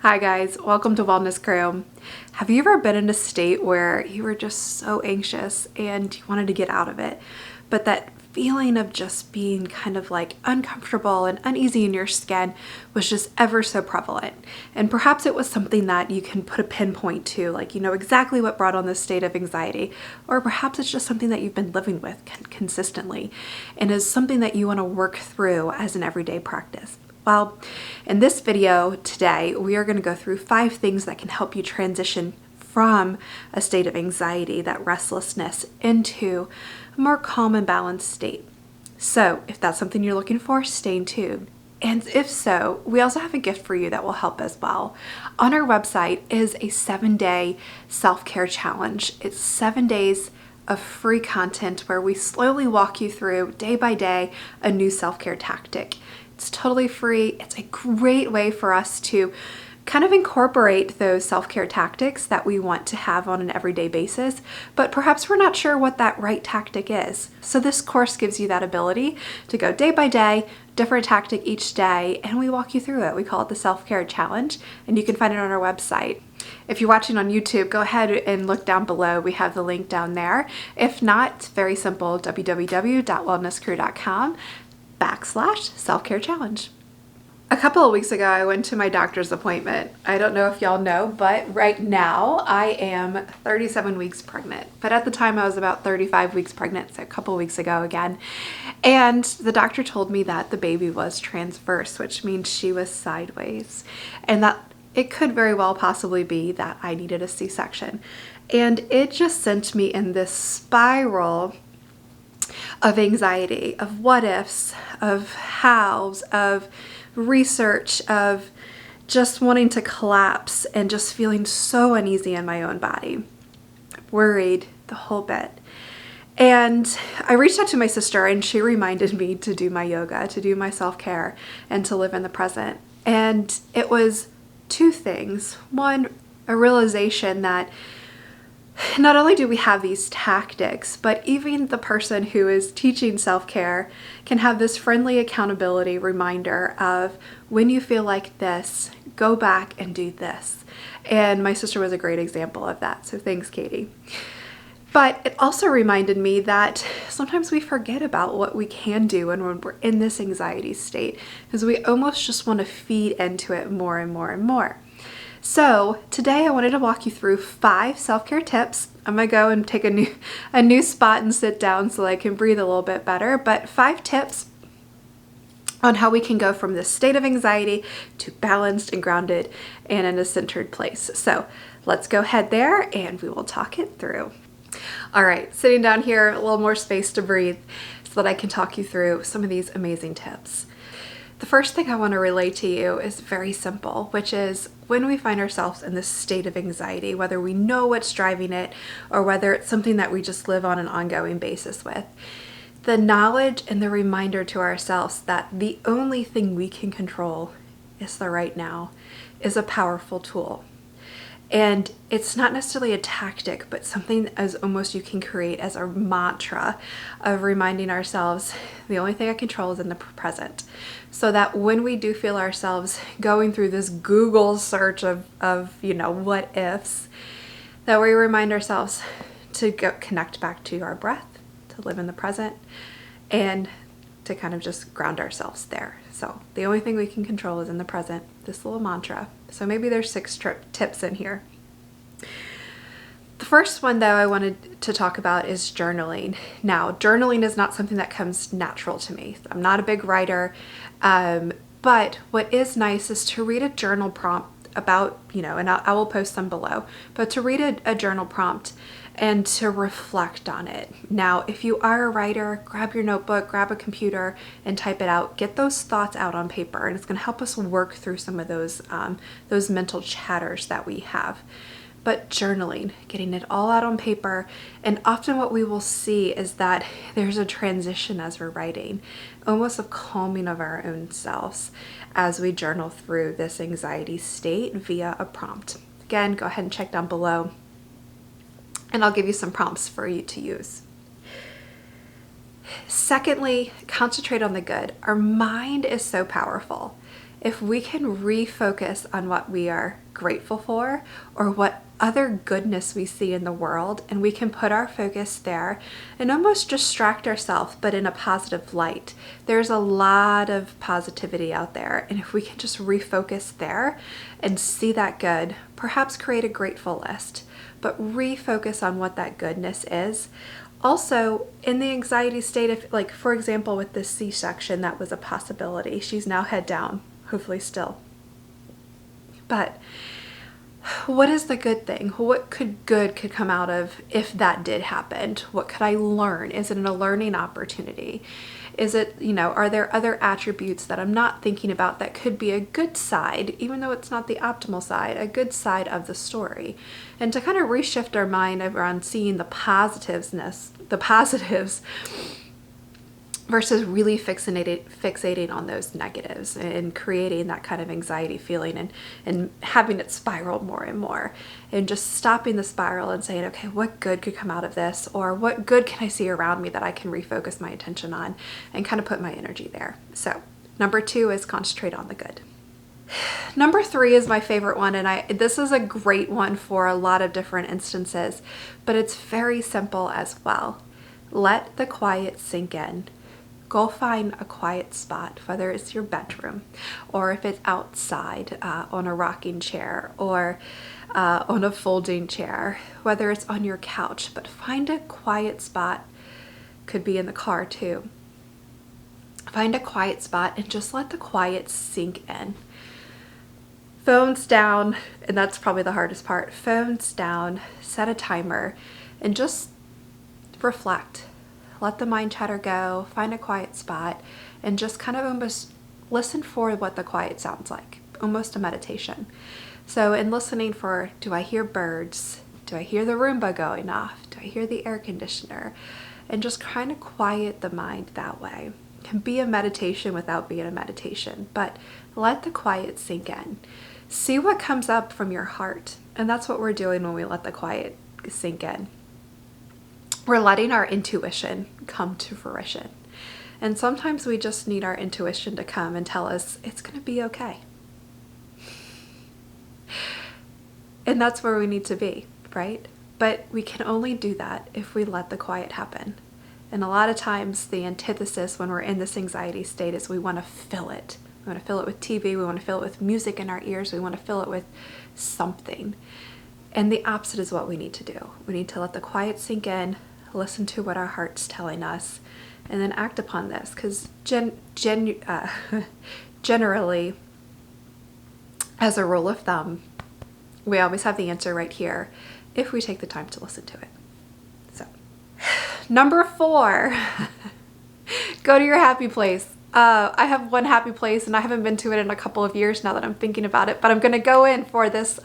Hi guys, welcome to Wellness Crew. Have you ever been in a state where you were just so anxious and you wanted to get out of it, but that feeling of just being kind of like uncomfortable and uneasy in your skin was just ever so prevalent? And perhaps it was something that you can put a pinpoint to, like you know exactly what brought on this state of anxiety, or perhaps it's just something that you've been living with consistently and is something that you want to work through as an everyday practice. Well, in this video today, we are going to go through 5 things that can help you transition from a state of anxiety, that restlessness, into a more calm and balanced state. So if that's something you're looking for, stay tuned. And if so, we also have a gift for you that will help as well. On our website is a 7-day self-care challenge. It's 7 days of free content where we slowly walk you through day by day a new self-care tactic. It's totally free. It's a great way for us to kind of incorporate those self-care tactics that we want to have on an everyday basis, but perhaps we're not sure what that right tactic is. So this course gives you that ability to go day by day, different tactic each day, and we walk you through it. We call it the self-care challenge, and you can find it on our website. If you're watching on YouTube, go ahead and look down below. We have the link down there. If not, it's very simple, www.wellnesscrew.com/self-care challenge. A couple of weeks ago, I went to my doctor's appointment. I don't know if y'all know, but right now I am 37 weeks pregnant. But at the time I was about 35 weeks pregnant, so a couple of weeks ago again. And the doctor told me that the baby was transverse, which means she was sideways. And that it could very well possibly be that I needed a C-section. And it just sent me in this spiral of anxiety, of what ifs, of hows, of research, of just wanting to collapse and just feeling so uneasy in my own body, worried the whole bit. And I reached out to my sister and she reminded me to do my yoga, to do my self-care, and to live in the present. And it was 2 things. One, a realization that not only do we have these tactics, but even the person who is teaching self-care can have this friendly accountability reminder of, when you feel like this, go back and do this. And my sister was a great example of that. So thanks, Katie. But it also reminded me that sometimes we forget about what we can do when we're in this anxiety state, because we almost just want to feed into it more and more and more. So today I wanted to walk you through 5 self-care tips. I'm gonna go and take a new spot and sit down so I can breathe a little bit better, but 5 tips on how we can go from this state of anxiety to balanced and grounded and in a centered place. So let's go ahead there and we will talk it through. All right, sitting down here, a little more space to breathe so that I can talk you through some of these amazing tips. The first thing I want to relay to you is very simple, which is when we find ourselves in this state of anxiety, whether we know what's driving it or whether it's something that we just live on an ongoing basis with, the knowledge and the reminder to ourselves that the only thing we can control is the right now is a powerful tool. And it's not necessarily a tactic, but something as almost you can create as a mantra of reminding ourselves the only thing I control is in the present. So that when we do feel ourselves going through this Google search of what ifs, that we remind ourselves to connect back to our breath, to live in the present, and to kind of just ground ourselves there. So the only thing we can control is in the present, this little mantra. So maybe there's 6 tips in here. The first one though I wanted to talk about is journaling. Now, journaling is not something that comes natural to me. I'm not a big writer, but what is nice is to read a journal prompt about, and I will post them below, but to read a journal prompt and to reflect on it. Now, if you are a writer, grab your notebook, grab a computer and type it out. Get those thoughts out on paper, and it's going to help us work through some of those mental chatters that we have. But journaling, getting it all out on paper, and often what we will see is that there's a transition as we're writing, almost a calming of our own selves as we journal through this anxiety state via a prompt. Again, go ahead and check down below, and I'll give you some prompts for you to use. Secondly, concentrate on the good. Our mind is so powerful. If we can refocus on what we are grateful for or what other goodness we see in the world, and we can put our focus there and almost distract ourselves, but in a positive light. There's a lot of positivity out there, and if we can just refocus there and see that good, perhaps create a grateful list, but refocus on what that goodness is. Also, in the anxiety state, if, like, for example, with this C-section, that was a possibility. She's now head down, hopefully still. But what is the good thing? What could come out of if that did happen? What could I learn? Is it a learning opportunity? Is it, are there other attributes that I'm not thinking about that could be a good side, even though it's not the optimal side, a good side of the story? And to kind of reshift our mind around seeing the positives versus really fixating on those negatives and creating that kind of anxiety feeling and having it spiral more and more, and just stopping the spiral and saying, okay, what good could come out of this, or what good can I see around me that I can refocus my attention on and kind of put my energy there. So number 2 is concentrate on the good. Number 3 is my favorite one, and this is a great one for a lot of different instances, but it's very simple as well. Let the quiet sink in. Go find a quiet spot, whether it's your bedroom or if it's outside on a rocking chair or on a folding chair, whether it's on your couch, but find a quiet spot. Could be in the car too. Find a quiet spot and just let the quiet sink in. Phones down, and that's probably the hardest part. Phones down, set a timer, and just reflect. Let the mind chatter go, find a quiet spot, and just kind of almost listen for what the quiet sounds like, almost a meditation. So in listening for, do I hear birds? Do I hear the Roomba going off? Do I hear the air conditioner? And just kind of quiet the mind that way. It can be a meditation without being a meditation, but let the quiet sink in. See what comes up from your heart. And that's what we're doing when we let the quiet sink in. We're letting our intuition come to fruition. And sometimes we just need our intuition to come and tell us it's going to be okay. And that's where we need to be, right? But we can only do that if we let the quiet happen. And a lot of times the antithesis when we're in this anxiety state is we want to fill it. We want to fill it with TV. We want to fill it with music in our ears. We want to fill it with something. And the opposite is what we need to do. We need to let the quiet sink in, listen to what our heart's telling us, and then act upon this. Because generally, as a rule of thumb, we always have the answer right here if we take the time to listen to it. So, number 4, go to your happy place. I have one happy place, and I haven't been to it in a couple of years now that I'm thinking about it, but I'm going to go in for this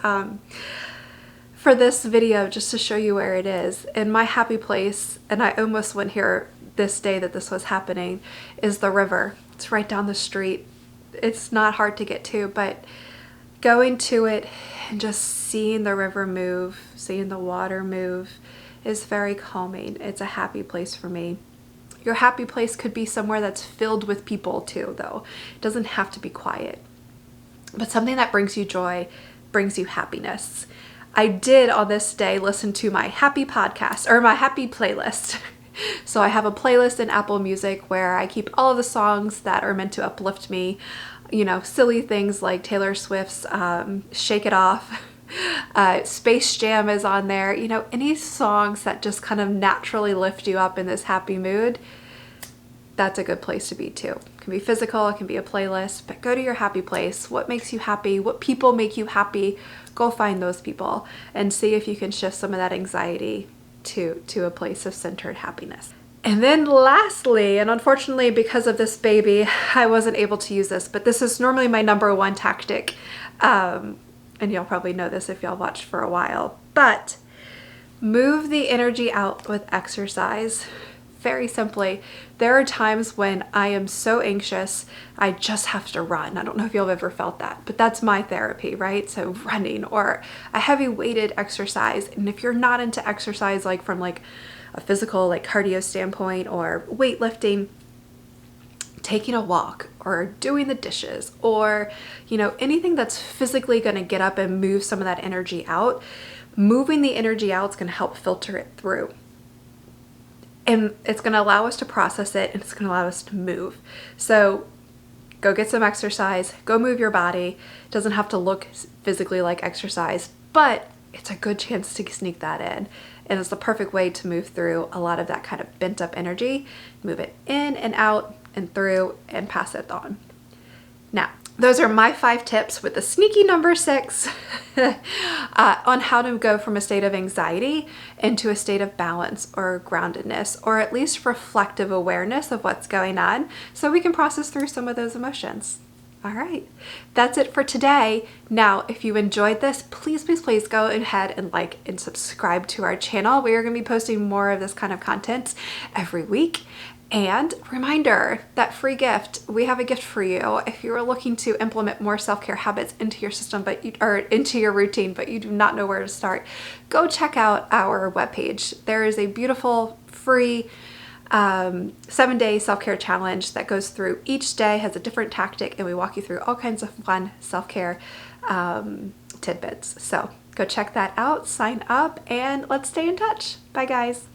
video just to show you where it is. And my happy place, and I almost went here this day that this was happening, is the river. It's right down the street. It's not hard to get to, but going to it and just seeing the river move, seeing the water move is very calming. It's a happy place for me. Your happy place could be somewhere that's filled with people too, though. It doesn't have to be quiet. But something that brings you joy, brings you happiness. I did on this day listen to my happy podcast, or my happy playlist. So I have a playlist in Apple Music where I keep all of the songs that are meant to uplift me. Silly things like Taylor Swift's Shake It Off. Space Jam is on there. Any songs that just kind of naturally lift you up in this happy mood, that's a good place to be too. It can be physical, it can be a playlist, but go to your happy place. What makes you happy? What people make you happy? Go find those people and see if you can shift some of that anxiety to a place of centered happiness. And then lastly, and unfortunately because of this baby, I wasn't able to use this, but this is normally my number 1 tactic. And you'll probably know this if y'all watched for a while, but move the energy out with exercise. Very simply, there are times when I am so anxious, I just have to run. I don't know if you've ever felt that, but that's my therapy, right? So running or a heavy weighted exercise. And if you're not into exercise, from a physical, cardio standpoint or weightlifting, taking a walk or doing the dishes, or, you know, anything that's physically going to get up and move some of that energy out. Moving the energy out is going to help filter it through. And it's going to allow us to process it, and it's going to allow us to move. So go get some exercise, go move your body. It doesn't have to look physically like exercise, but it's a good chance to sneak that in. And it's the perfect way to move through a lot of that kind of bent up energy, move it in and out and through and pass it on. Now, those are my 5 tips with the sneaky number 6 on how to go from a state of anxiety into a state of balance or groundedness, or at least reflective awareness of what's going on, so we can process through some of those emotions. All right, that's it for today. Now, if you enjoyed this, please, please, please go ahead and like and subscribe to our channel. We are going to be posting more of this kind of content every week. And reminder, that free gift, we have a gift for you. If you are looking to implement more self-care habits into your system, or into your routine, but you do not know where to start, go check out our webpage. There is a beautiful free 7-day self-care challenge that goes through each day, has a different tactic, and we walk you through all kinds of fun self-care tidbits. So go check that out, sign up, and let's stay in touch. Bye guys.